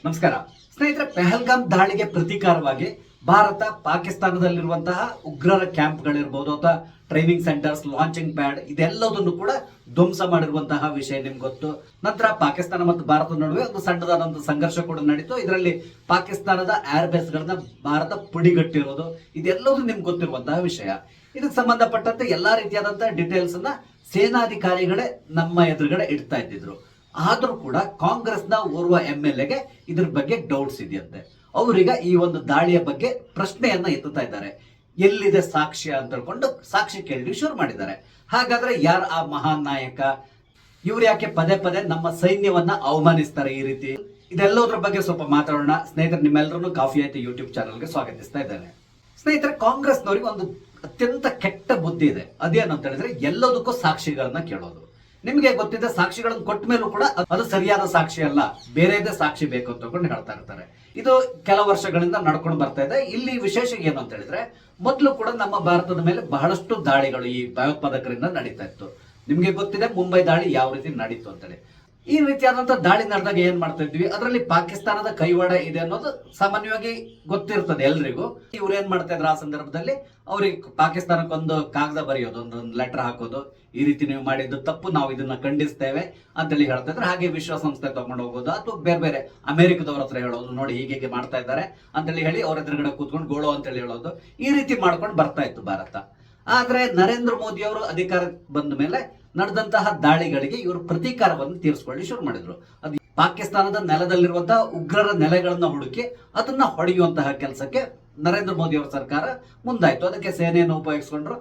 ನಮಸ್ಕಾರ ಸ್ನೇಹಿತರೆ, ಪೆಹಲ್ಗಾಮ್ ದಾಳಿಗೆ ಪ್ರತೀಕಾರವಾಗಿ ಭಾರತ ಪಾಕಿಸ್ತಾನದಲ್ಲಿರುವಂತಹ ಉಗ್ರರ ಕ್ಯಾಂಪ್ಗಳಿರ್ಬೋದು ಅಥವಾ ಟ್ರೈನಿಂಗ್ ಸೆಂಟರ್ಸ್, ಲಾಂಚಿಂಗ್ ಪ್ಯಾಡ್ ಇದೆಲ್ಲದನ್ನು ಕೂಡ ಧ್ವಂಸ ಮಾಡಿರುವಂತಹ ವಿಷಯ ನಿಮ್ಗೆ ಗೊತ್ತು. ನಂತರ ಪಾಕಿಸ್ತಾನ ಮತ್ತು ಭಾರತದ ನಡುವೆ ಒಂದು ಸಣ್ಣದಾದಂತಹ ಸಂಘರ್ಷ ಕೂಡ ನಡೀತು. ಇದರಲ್ಲಿ ಪಾಕಿಸ್ತಾನದ ಏರ್ ಬೇಸ್ ಗಳನ್ನ ಭಾರತ ಪುಡಿಗಟ್ಟಿರೋದು ಇದೆಲ್ಲವೂ ನಿಮ್ಗೆ ಗೊತ್ತಿರುವಂತಹ ವಿಷಯ. ಇದಕ್ಕೆ ಸಂಬಂಧಪಟ್ಟಂತೆ ಎಲ್ಲಾ ರೀತಿಯಾದಂತಹ ಡೀಟೇಲ್ಸ್ ಅನ್ನ ಸೇನಾಧಿಕಾರಿಗಳೇ ನಮ್ಮ ಎದುರುಗಡೆ ಇಡ್ತಾ ಇದ್ದಿದ್ರು. ಆದ್ರೂ ಕೂಡ ಕಾಂಗ್ರೆಸ್ನ ಓರ್ವ MLA ಇದ್ರ ಬಗ್ಗೆ ಡೌಟ್ಸ್ ಇದೆಯಂತೆ. ಅವರೀಗ ಈ ಒಂದು ದಾಳಿಯ ಬಗ್ಗೆ ಪ್ರಶ್ನೆಯನ್ನ ಎತ್ತುತ್ತಾ ಇದ್ದಾರೆ. ಎಲ್ಲಿದೆ ಸಾಕ್ಷ್ಯ ಅಂತ ಹೇಳ್ಕೊಂಡು ಸಾಕ್ಷಿ ಕೇಳಿ ಶುರು ಮಾಡಿದ್ದಾರೆ. ಹಾಗಾದ್ರೆ ಯಾರ ಆ ಮಹಾನ್ ನಾಯಕ? ಇವ್ರು ಯಾಕೆ ಪದೇ ಪದೇ ನಮ್ಮ ಸೈನ್ಯವನ್ನ ಅವಮಾನಿಸ್ತಾರೆ ಈ ರೀತಿ? ಇದೆಲ್ಲದರ ಬಗ್ಗೆ ಸ್ವಲ್ಪ ಮಾತಾಡೋಣ. ಸ್ನೇಹಿತರೆ, ನಿಮ್ಮೆಲ್ಲರೂ ಕಾಫಿ ಆಯ್ತು ಯೂಟ್ಯೂಬ್ ಚಾನಲ್ಗೆ ಸ್ವಾಗತಿಸ್ತಾ ಇದ್ದೇನೆ. ಸ್ನೇಹಿತರೆ, ಕಾಂಗ್ರೆಸ್ನವ್ರಿಗೆ ಒಂದು ಅತ್ಯಂತ ಕೆಟ್ಟ ಬುದ್ಧಿ ಇದೆ. ಅದೇನು ಅಂತ ಹೇಳಿದ್ರೆ ಎಲ್ಲದಕ್ಕೂ ಸಾಕ್ಷಿಗಳನ್ನ ಕೇಳೋದು. ನಿಮಗೆ ಗೊತ್ತಿದೆ, ಸಾಕ್ಷಿಗಳನ್ನು ಕೊಟ್ಟ ಮೇಲೂ ಕೂಡ ಅದು ಸರಿಯಾದ ಸಾಕ್ಷಿ ಅಲ್ಲ, ಬೇರೆದೇ ಸಾಕ್ಷಿ ಬೇಕು ಅಂತ ಹೇಳ್ತಾ ಇರ್ತಾರೆ. ಇದು ಕೆಲ ವರ್ಷಗಳಿಂದ ನಡ್ಕೊಂಡು ಬರ್ತಾ ಇದೆ. ಇಲ್ಲಿ ವಿಶೇಷ ಏನು ಅಂತ ಹೇಳಿದ್ರೆ, ಮೊದಲು ಕೂಡ ನಮ್ಮ ಭಾರತದ ಮೇಲೆ ಬಹಳಷ್ಟು ದಾಳಿಗಳು ಈ ಭಯೋತ್ಪಾದಕರಿಂದ ನಡೀತಾ ಇತ್ತು. ನಿಮ್ಗೆ ಗೊತ್ತಿದೆ ಮುಂಬೈ ದಾಳಿ ಯಾವ ರೀತಿ ನಡೀತು ಅಂತೇಳಿ. ಈ ರೀತಿಯಾದಂತಹ ದಾಳಿ ನಡೆದಾಗ ಏನ್ ಮಾಡ್ತಾ ಇದ್ವಿ, ಅದರಲ್ಲಿ ಪಾಕಿಸ್ತಾನದ ಕೈವಾಡ ಇದೆ ಅನ್ನೋದು ಸಾಮಾನ್ಯವಾಗಿ ಗೊತ್ತಿರ್ತದೆ ಎಲ್ರಿಗೂ. ಇವ್ರು ಏನ್ ಮಾಡ್ತಾ ಇದ್ರು ಆ ಸಂದರ್ಭದಲ್ಲಿ, ಅವ್ರಿಗೆ ಪಾಕಿಸ್ತಾನಕ್ಕೊಂದು ಕಾಗದ ಬರೆಯೋದು, ಒಂದು ಲೆಟರ್ ಹಾಕೋದು, ಈ ರೀತಿ ನೀವು ಮಾಡಿದ್ದು ತಪ್ಪು, ನಾವು ಇದನ್ನ ಖಂಡಿಸ್ತೇವೆ ಅಂತೇಳಿ ಹೇಳ್ತಾ ಇದ್ರೆ. ಹಾಗೆ ವಿಶ್ವಸಂಸ್ಥೆ ತಗೊಂಡು ಹೋಗೋದು ಅಥವಾ ಬೇರೆ ಬೇರೆ ಅಮೆರಿಕದವ್ರ ಹತ್ರ ಹೇಳೋದು, ನೋಡಿ ಹೀಗೆ ಮಾಡ್ತಾ ಇದ್ದಾರೆ ಅಂತೇಳಿ ಹೇಳಿ ಅವ್ರ ಎದುರುಗಡೆ ಕೂತ್ಕೊಂಡು ಗೋಳೋ ಅಂತೇಳಿ ಹೇಳೋದು, ಈ ರೀತಿ ಮಾಡ್ಕೊಂಡು ಬರ್ತಾ ಇತ್ತು ಭಾರತ. ಆದ್ರೆ ನರೇಂದ್ರ ಮೋದಿ ಅವರು ಅಧಿಕಾರ ಬಂದ ಮೇಲೆ ನಡೆದಂತಹ ದಾಳಿಗಳಿಗೆ ಇವರು ಪ್ರತೀಕಾರವನ್ನು ತೀರಿಸಿಕೊಳ್ಳಿ ಶುರು ಮಾಡಿದ್ರು. ಅದು ಪಾಕಿಸ್ತಾನದ ನೆಲದಲ್ಲಿರುವಂತಹ ಉಗ್ರರ ನೆಲೆಗಳನ್ನ ಹುಡುಕಿ ಅದನ್ನ ಹೊಡೆಯುವಂತಹ ಕೆಲಸಕ್ಕೆ ನರೇಂದ್ರ ಮೋದಿ ಅವರ ಸರ್ಕಾರ ಮುಂದಾಯ್ತು. ಅದಕ್ಕೆ ಸೇನೆಯನ್ನು ಉಪಯೋಗಿಸಿಕೊಂಡ್ರು.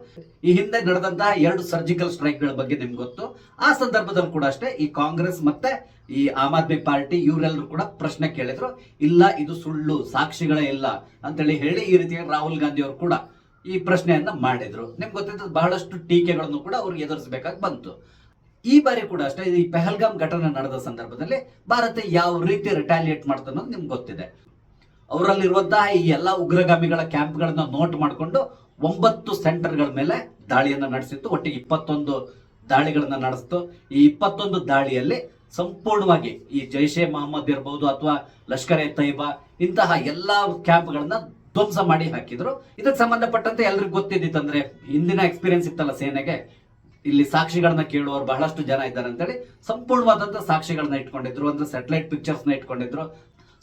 ಈ ಹಿಂದೆ ನಡೆದಂತಹ 2 ಸರ್ಜಿಕಲ್ ಸ್ಟ್ರೈಕ್ ಗಳ ಬಗ್ಗೆ ನಿಮ್ಗೆ ಗೊತ್ತು. ಆ ಸಂದರ್ಭದಲ್ಲಿ ಕೂಡ ಅಷ್ಟೇ ಈ ಕಾಂಗ್ರೆಸ್ ಮತ್ತೆ ಈ ಆಮ್ ಆದ್ಮಿ ಪಾರ್ಟಿ ಇವರೆಲ್ಲರೂ ಕೂಡ ಪ್ರಶ್ನೆ ಕೇಳಿದ್ರು. ಇಲ್ಲ, ಇದು ಸುಳ್ಳು, ಸಾಕ್ಷಿಗಳೇ ಇಲ್ಲ ಅಂತೇಳಿ ಹೇಳಿ ಈ ರೀತಿಯಾಗಿ ರಾಹುಲ್ ಗಾಂಧಿ ಅವರು ಕೂಡ ಈ ಪ್ರಶ್ನೆಯನ್ನ ಮಾಡಿದ್ರು. ನಿಮ್ಗೆ ಗೊತ್ತಿದ್ದ ಬಹಳಷ್ಟು ಟೀಕೆಗಳನ್ನು ಕೂಡ ಅವ್ರಿಗೆ ಎದುರಿಸಬೇಕಾಗಿ ಬಂತು. ಈ ಬಾರಿ ಕೂಡ ಅಷ್ಟೇ, ಈ ಪೆಹಲ್ಗಾಮ್ ಘಟನೆ ನಡೆದ ಸಂದರ್ಭದಲ್ಲಿ ಭಾರತ ಯಾವ ರೀತಿ ರಿಟಾಲಿಯೇಟ್ ಮಾಡ್ತಾ ಅನ್ನೋದು ನಿಮ್ಗೆ ಗೊತ್ತಿದೆ. ಅವರಲ್ಲಿರುವಂತಹ ಈ ಎಲ್ಲಾ ಉಗ್ರಗಾಮಿಗಳ ಕ್ಯಾಂಪ್ಗಳನ್ನ ನೋಟ್ ಮಾಡಿಕೊಂಡು 9 ಸೆಂಟರ್ಗಳ ಮೇಲೆ ದಾಳಿಯನ್ನ ನಡೆಸಿತ್ತು. ಒಟ್ಟಿಗೆ 21 ದಾಳಿಗಳನ್ನ ನಡೆಸಿತು. ಈ 21 ದಾಳಿಯಲ್ಲಿ ಸಂಪೂರ್ಣವಾಗಿ ಈ ಜೈಷೆ ಮೊಹಮ್ಮದ್ ಇರಬಹುದು ಅಥವಾ ಲಷ್ಕರ್ ಎ ತೈಬಾ ಇಂತಹ ಎಲ್ಲಾ ಕ್ಯಾಂಪ್ಗಳನ್ನ ಧ್ವಂಸ ಮಾಡಿ ಹಾಕಿದ್ರು. ಇದಕ್ಕೆ ಸಂಬಂಧಪಟ್ಟಂತೆ ಎಲ್ರಿಗೂ ಗೊತ್ತಿದ್ದಿತ್ತಂದ್ರೆ, ಹಿಂದಿನ ಎಕ್ಸ್ಪೀರಿಯನ್ಸ್ ಇತ್ತಲ್ಲ ಸೇನೆಗೆ, ಇಲ್ಲಿ ಸಾಕ್ಷಿಗಳನ್ನ ಕೇಳುವವರು ಬಹಳಷ್ಟು ಜನ ಇದ್ದಾರೆ ಅಂತೇಳಿ ಸಂಪೂರ್ಣವಾದಂತಹ ಸಾಕ್ಷಿಗಳನ್ನ ಇಟ್ಕೊಂಡಿದ್ರು. ಅಂದ್ರೆ ಸ್ಯಾಟಲೈಟ್ ಪಿಕ್ಚರ್ಸ್ ನ ಇಟ್ಕೊಂಡಿದ್ರು,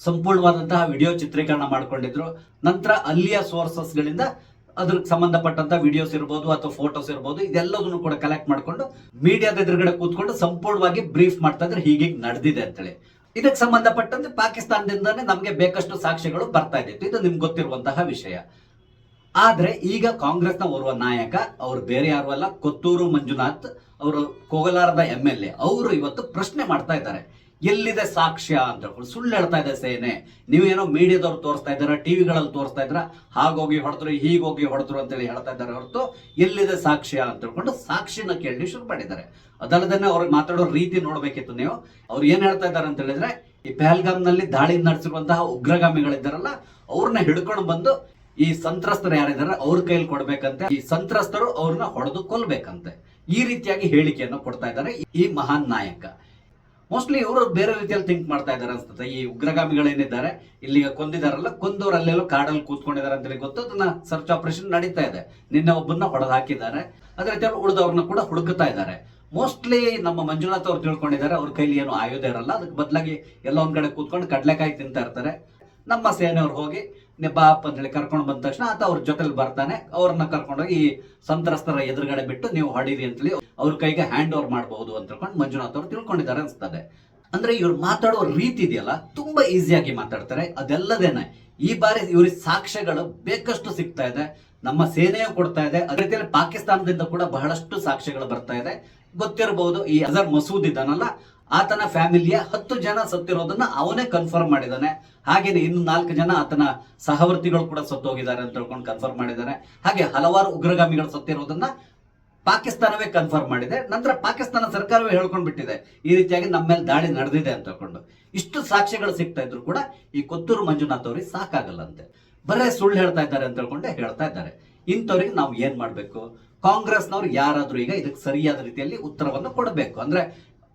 ಸಂಪೂರ್ಣವಾದಂತಹ ವಿಡಿಯೋ ಚಿತ್ರೀಕರಣ ಮಾಡ್ಕೊಂಡಿದ್ರು. ನಂತರ ಅಲ್ಲಿಯ ಸೋರ್ಸಸ್ ಗಳಿಂದ ಅದ್ರಿಗೆ ಸಂಬಂಧಪಟ್ಟಂತ ವಿಡಿಯೋಸ್ ಇರ್ಬೋದು ಅಥವಾ ಫೋಟೋಸ್ ಇರ್ಬೋದು, ಇದೆಲ್ಲದನ್ನು ಕೂಡ ಕಲೆಕ್ಟ್ ಮಾಡ್ಕೊಂಡು ಮೀಡಿಯಾದ ಎದುರುಗಡೆ ಕೂತ್ಕೊಂಡು ಸಂಪೂರ್ಣವಾಗಿ ಬ್ರೀಫ್ ಮಾಡ್ತಾ ಇದ್ರೆ ಹೀಗೆ ನಡೆದಿದೆ ಅಂತೇಳಿ. ಇದಕ್ಕೆ ಸಂಬಂಧಪಟ್ಟಂತೆ ಪಾಕಿಸ್ತಾನದಿಂದಾನೇ ನಮಗೆ ಬೇಕಷ್ಟು ಸಾಕ್ಷ್ಯಗಳು ಬರ್ತಾ ಇದ್ದಿತ್ತು. ಇದು ನಿಮ್ಗೆ ಗೊತ್ತಿರುವಂತಹ ವಿಷಯ. ಆದ್ರೆ ಈಗ ಕಾಂಗ್ರೆಸ್ನ ಓರ್ವ ನಾಯಕ, ಅವರು ಬೇರೆ ಯಾರು ಅಲ್ಲ, ಕೊತ್ತೂರು ಮಂಜುನಾಥ್ ಅವರು, ಕೋಲಾರದ MLA, ಅವರು ಇವತ್ತು ಪ್ರಶ್ನೆ ಮಾಡ್ತಾ ಇದ್ದಾರೆ. ಎಲ್ಲಿದೆ ಸಾಕ್ಷ್ಯ ಅಂತ ಹೇಳ್ಕೊಂಡು ಸುಳ್ಳು ಹೇಳ್ತಾ ಇದೆ ಸೇನೆ. ನೀವೇನೋ ಮೀಡಿಯಾದವ್ರು ತೋರಿಸ್ತಾ ಇದ್ದಾರ, ಟಿವಿಗಳಲ್ಲಿ ತೋರಿಸ್ತಾ ಇದ್ರ, ಹಾಗೋಗಿ ಹೊಡೆದ್ರು ಹೀಗೋಗಿ ಹೊಡೆದ್ರು ಅಂತೇಳಿ ಹೇಳ್ತಾ ಇದ್ದಾರೆ ಹೊರತು ಎಲ್ಲಿದೆ ಸಾಕ್ಷ್ಯ ಅಂತ ಹೇಳ್ಕೊಂಡು ಸಾಕ್ಷಿನ ಕೇಳಿ ಶುರು ಮಾಡಿದ್ದಾರೆ. ಅದಲ್ಲದೆ ಅವ್ರಿಗೆ ಮಾತಾಡೋ ರೀತಿ ನೋಡ್ಬೇಕಿತ್ತು ನೀವು. ಅವ್ರು ಏನ್ ಹೇಳ್ತಾ ಇದ್ದಾರೆ ಅಂತ ಹೇಳಿದ್ರೆ, ಈ ಪೆಹಲ್ಗಾಮ್ ನಲ್ಲಿ ದಾಳಿ ನಡೆಸಿರುವಂತಹ ಉಗ್ರಗಾಮಿಗಳಿದ್ದಾರಲ್ಲ, ಅವ್ರನ್ನ ಹಿಡ್ಕೊಂಡು ಬಂದು ಈ ಸಂತ್ರಸ್ತರು ಯಾರಿದ್ದಾರೆ ಅವ್ರ ಕೈಲಿ ಕೊಡ್ಬೇಕಂತೆ, ಈ ಸಂತ್ರಸ್ತರು ಅವ್ರನ್ನ ಹೊಡೆದು ಕೊಲ್ಬೇಕಂತೆ. ಈ ರೀತಿಯಾಗಿ ಹೇಳಿಕೆಯನ್ನು ಕೊಡ್ತಾ ಇದ್ದಾರೆ ಈ ಮಹಾನ್ ನಾಯಕ. ಮೋಸ್ಟ್ಲಿ ಇವರು ಬೇರೆ ರೀತಿಯಲ್ಲಿ ಥಿಂಕ್ ಮಾಡ್ತಾ ಇದ್ದಾರೆ ಅನ್ಸುತ್ತೆ. ಈ ಉಗ್ರಗಾಮಿಗಳೇನಿದ್ದಾರೆ ಇಲ್ಲಿಗೆ ಕೊಂದಿದಾರಲ್ಲ, ಕೊಂದವ್ರು ಅಲ್ಲೆಲ್ಲೋ ಕಾಡಲ್ಲಿ ಕೂತ್ಕೊಂಡಿದ್ದಾರೆ ಅಂತೇಳಿ ಗೊತ್ತು. ಅದನ್ನ ಸರ್ಚ್ ಆಪರೇಷನ್ ನಡೀತಾ ಇದೆ. ನಿನ್ನೆ ಒಬ್ಬನ್ನ ಹೊಡೆದು ಹಾಕಿದ್ದಾರೆ. ಅದೇ ರೀತಿಯಲ್ಲಿ ಉಳಿದವ್ರನ್ನ ಕೂಡ ಹುಡುಕ್ತಾ ಇದ್ದಾರೆ. ಮೋಸ್ಟ್ಲಿ ನಮ್ಮ ಮಂಜುನಾಥ್ ಅವ್ರು ತಿಳ್ಕೊಂಡಿದ್ದಾರೆ ಅವ್ರ ಕೈಲಿ ಏನು ಆಯುಧ ಇರಲ್ಲ, ಅದಕ್ಕೆ ಬದಲಾಗಿ ಎಲ್ಲ ಒಂದ್ ಕಡೆ ಕೂತ್ಕೊಂಡು ಕಡ್ಲೆಕಾಯಿ ತಿಂತಾ ಇರ್ತಾರೆ. ನಮ್ಮ ಸೇನೆಯವ್ರು ಹೋಗಿ ಬಾಪ್ ಅಂತ ಹೇಳಿ ಕರ್ಕೊಂಡು ಬಂದ ತಕ್ಷಣ ಆತ ಅವ್ರ ಜೊತೆಲಿ ಬರ್ತಾನೆ. ಅವ್ರನ್ನ ಕರ್ಕೊಂಡೋಗಿ ಈ ಸಂತ್ರಸ್ತರ ಎದುರುಗಡೆ ಬಿಟ್ಟು ನೀವು ಹೊಡೀರಿ ಅಂತೇಳಿ ಅವ್ರ ಕೈಗೆ ಹ್ಯಾಂಡ್ ಓವರ್ ಮಾಡಬಹುದು ಅಂತ ಹೇಳ್ಕೊಂಡು ಮಂಜುನಾಥ್ ಅವ್ರು ತಿಳ್ಕೊಂಡಿದ್ದಾರೆ ಅನ್ಸ್ತದೆ. ಅಂದ್ರೆ ಇವ್ರು ಮಾತಾಡೋ ರೀತಿ ಇದೆಯಲ್ಲ, ತುಂಬಾ ಈಸಿಯಾಗಿ ಮಾತಾಡ್ತಾರೆ. ಅದೆಲ್ಲದೇನೆ ಈ ಬಾರಿ ಇವ್ರಿಗೆ ಸಾಕ್ಷ್ಯಗಳು ಬೇಕಷ್ಟು ಸಿಗ್ತಾ ಇದೆ. ನಮ್ಮ ಸೇನೆಯೂ ಕೊಡ್ತಾ ಇದೆ. ಅದೇ ರೀತಿಯಲ್ಲಿ ಪಾಕಿಸ್ತಾನದಿಂದ ಕೂಡ ಬಹಳಷ್ಟು ಸಾಕ್ಷ್ಯಗಳು ಬರ್ತಾ ಇದೆ. ಗೊತ್ತಿರಬಹುದು, ಈ ಅಜರ್ ಮಸೂದ್ ಇದ್ದಾನಲ್ಲ, ಆತನ ಫ್ಯಾಮಿಲಿಯ 10 ಜನ ಸತ್ತಿರೋದನ್ನ ಅವನೇ ಕನ್ಫರ್ಮ್ ಮಾಡಿದ್ದಾನೆ. ಹಾಗೇನೆ ಇನ್ನು 4 ಜನ ಆತನ ಸಹವರ್ತಿಗಳು ಕೂಡ ಸತ್ತೋಗಿದ್ದಾರೆ ಅಂತ ಹೇಳ್ಕೊಂಡು ಕನ್ಫರ್ಮ್ ಮಾಡಿದ್ದಾನೆ. ಹಾಗೆ ಹಲವಾರು ಉಗ್ರಗಾಮಿಗಳು ಸತ್ತಿರೋದನ್ನ ಪಾಕಿಸ್ತಾನವೇ ಕನ್ಫರ್ಮ್ ಮಾಡಿದೆ. ನಂತರ ಪಾಕಿಸ್ತಾನ ಸರ್ಕಾರವೇ ಹೇಳ್ಕೊಂಡ್ ಬಿಟ್ಟಿದೆ ಈ ರೀತಿಯಾಗಿ ನಮ್ಮ ಮೇಲೆ ದಾಳಿ ನಡೆದಿದೆ ಅಂತ ಹೇಳ್ಕೊಂಡು. ಇಷ್ಟು ಸಾಕ್ಷ್ಯಗಳು ಸಿಗ್ತಾ ಇದ್ರು ಕೂಡ ಈ ಕೊತ್ತೂರು ಮಂಜುನಾಥ್ ಅವ್ರಿಗೆ ಸಾಕಾಗಲ್ಲಂತೆ. ಬರೇ ಸುಳ್ಳು ಹೇಳ್ತಾ ಇದ್ದಾರೆ ಅಂತ ಹೇಳ್ಕೊಂಡೆ ಹೇಳ್ತಾ ಇದ್ದಾರೆ. ಇಂಥವ್ರಿಗೆ ನಾವು ಏನ್ ಮಾಡ್ಬೇಕು? ಕಾಂಗ್ರೆಸ್ನವ್ರು ಯಾರಾದ್ರೂ ಈಗ ಇದಕ್ಕೆ ಸರಿಯಾದ ರೀತಿಯಲ್ಲಿ ಉತ್ತರವನ್ನು ಕೊಡಬೇಕು. ಅಂದ್ರೆ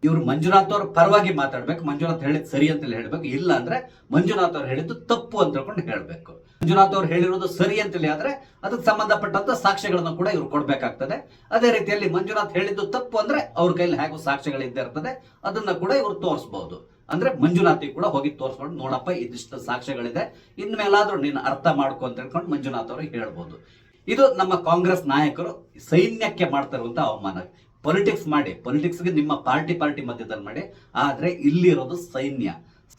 ಇವ್ರು ಮಂಜುನಾಥ್ ಅವ್ರ ಪರವಾಗಿ ಮಾತಾಡ್ಬೇಕು, ಮಂಜುನಾಥ್ ಹೇಳಿದ್ ಸರಿ ಅಂತ ಹೇಳ್ಬೇಕು. ಇಲ್ಲ ಅಂದ್ರೆ ಮಂಜುನಾಥ್ ಅವ್ರು ಹೇಳಿದ್ದು ತಪ್ಪು ಅಂತ ಹೇಳ್ಕೊಂಡು ಹೇಳ್ಬೇಕು. ಮಂಜುನಾಥ್ ಅವ್ರು ಹೇಳಿರೋದು ಸರಿ ಅಂತೇಳಿ ಆದ್ರೆ ಅದಕ್ಕೆ ಸಂಬಂಧಪಟ್ಟಂತ ಸಾಕ್ಷ್ಯಗಳನ್ನು ಕೂಡ ಇವ್ರು ಕೊಡ್ಬೇಕಾಗ್ತದೆ. ಅದೇ ರೀತಿಯಲ್ಲಿ ಮಂಜುನಾಥ್ ಹೇಳಿದ್ದು ತಪ್ಪು ಅಂದ್ರೆ ಅವ್ರ ಕೈಲಿ ಹೇಗೂ ಸಾಕ್ಷ್ಯಗಳು ಇದ್ದೇ ಇರ್ತದೆ, ಅದನ್ನ ಕೂಡ ಇವ್ರು ತೋರಿಸಬಹುದು. ಅಂದ್ರೆ ಮಂಜುನಾಥಿಗೆ ಕೂಡ ಹೋಗಿ ತೋರಿಸ್ಕೊಂಡು, ನೋಡಪ್ಪ ಇದಿಷ್ಟು ಸಾಕ್ಷ್ಯಗಳಿದೆ, ಇನ್ಮೇಲಾದ್ರೂ ನೀನು ಅರ್ಥ ಮಾಡ್ಕೊ ಅಂತ ಹೇಳ್ಕೊಂಡು ಮಂಜುನಾಥ್ ಅವ್ರಿಗೆ ಹೇಳ್ಬೋದು. ಇದು ನಮ್ಮ ಕಾಂಗ್ರೆಸ್ ನಾಯಕರು ಸೈನ್ಯಕ್ಕೆ ಮಾಡ್ತಾ ಇರುವಂತ ಅವಮಾನ. ಪೊಲಿಟಿಕ್ಸ್ ಮಾಡಿ, ಪೊಲಿಟಿಕ್ಸ್ಗೆ ನಿಮ್ಮ ಪಾರ್ಟಿ ಮಧ್ಯದಲ್ಲಿ ಮಾಡಿ, ಆದ್ರೆ ಇಲ್ಲಿರೋದು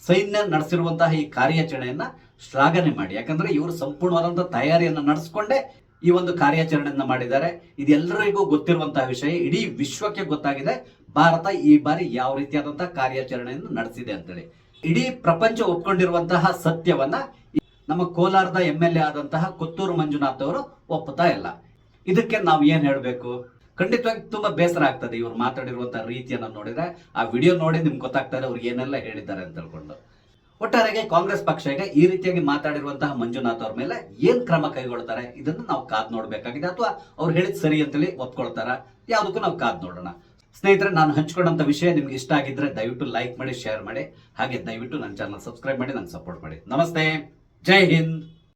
ಸೈನ್ಯ ನಡೆಸಿರುವಂತಹ ಈ ಕಾರ್ಯಾಚರಣೆಯನ್ನ ಶ್ಲಾಘನೆ ಮಾಡಿ. ಯಾಕಂದ್ರೆ ಇವರು ಸಂಪೂರ್ಣವಾದಂತಹ ತಯಾರಿಯನ್ನ ನಡೆಸ್ಕೊಂಡೇ ಈ ಒಂದು ಕಾರ್ಯಾಚರಣೆಯನ್ನ ಮಾಡಿದ್ದಾರೆ. ಇದೆಲ್ಲರಿಗೂ ಗೊತ್ತಿರುವಂತಹ ವಿಷಯ, ಇಡೀ ವಿಶ್ವಕ್ಕೆ ಗೊತ್ತಾಗಿದೆ ಭಾರತ ಈ ಬಾರಿ ಯಾವ ರೀತಿಯಾದಂತಹ ಕಾರ್ಯಾಚರಣೆಯನ್ನು ನಡೆಸಿದೆ ಅಂತೇಳಿ. ಇಡೀ ಪ್ರಪಂಚ ಒಪ್ಕೊಂಡಿರುವಂತಹ ಸತ್ಯವನ್ನ ನಮ್ಮ ಕೋಲಾರದ MLA ಆದಂತಹ ಕೊತ್ತೂರು ಮಂಜುನಾಥ್ ಅವರು ಒಪ್ಪುತ್ತಾ ಇಲ್ಲ. ಇದಕ್ಕೆ ನಾವು ಏನ್ ಹೇಳ್ಬೇಕು? ಖಂಡಿತವಾಗಿ ತುಂಬಾ ಬೇಸರ ಆಗ್ತದೆ ಇವ್ರು ಮಾತಾಡಿರುವಂತಹ ರೀತಿಯನ್ನ ನೋಡಿದ್ರೆ. ಆ ವಿಡಿಯೋ ನೋಡಿ ನಿಮ್ಗೆ ಗೊತ್ತಾಗ್ತದೆ ಅವ್ರು ಏನೆಲ್ಲ ಹೇಳಿದ್ದಾರೆ ಅಂತ ಹೇಳ್ಕೊಂಡು. ಒಟ್ಟಾರೆಗೆ ಕಾಂಗ್ರೆಸ್ ಪಕ್ಷ ಈಗ ಈ ರೀತಿಯಾಗಿ ಮಾತಾಡಿರುವಂತಹ ಮಂಜುನಾಥ್ ಅವ್ರ ಮೇಲೆ ಏನ್ ಕ್ರಮ ಕೈಗೊಳ್ತಾರೆ ಇದನ್ನು ನಾವು ಕಾದ್ ನೋಡ್ಬೇಕಾಗಿದೆ. ಅಥವಾ ಅವ್ರು ಹೇಳಿದ್ ಸರಿ ಅಂತೇಳಿ ಒಪ್ಕೊಳ್ತಾರ, ಯಾವುದಕ್ಕೂ ನಾವು ಕಾದ್ ನೋಡೋಣ. ಸ್ನೇಹಿತರೆ, ನಾನು ಹಂಚ್ಕೊಂಡಂತ ವಿಷಯ ನಿಮ್ಗೆ ಇಷ್ಟ ಆಗಿದ್ರೆ ದಯವಿಟ್ಟು ಲೈಕ್ ಮಾಡಿ, ಶೇರ್ ಮಾಡಿ, ಹಾಗೆ ದಯವಿಟ್ಟು ನನ್ನ ಚಾನಲ್ ಸಬ್ಸ್ಕ್ರೈಬ್ ಮಾಡಿ, ನಂಗೆ ಸಪೋರ್ಟ್ ಮಾಡಿ. ನಮಸ್ತೆ, ಜೈ ಹಿಂದ್.